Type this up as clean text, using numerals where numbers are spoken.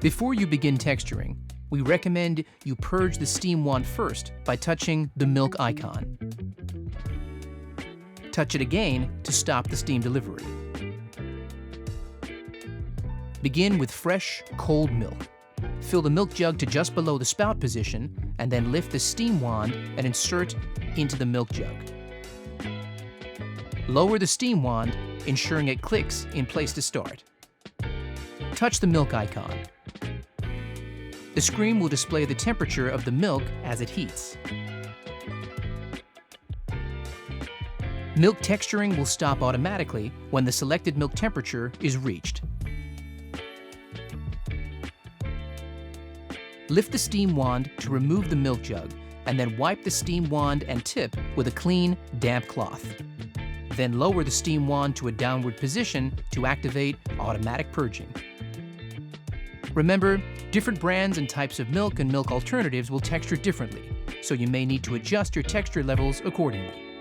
Before you begin texturing, we recommend you purge the steam wand first by touching the milk icon. Touch it again to stop the steam delivery. Begin with fresh, cold milk. Fill the milk jug to just below the spout position and then lift the steam wand and insert into the milk jug. Lower the steam wand, ensuring it clicks in place to start. Touch the milk icon. The screen will display the temperature of the milk as it heats. Milk texturing will stop automatically when the selected milk temperature is reached. Lift the steam wand to remove the milk jug, and then wipe the steam wand and tip with a clean, damp cloth. Then lower the steam wand to a downward position to activate automatic purging. Remember, different brands and types of milk and milk alternatives will texture differently, so you may need to adjust your texture levels accordingly.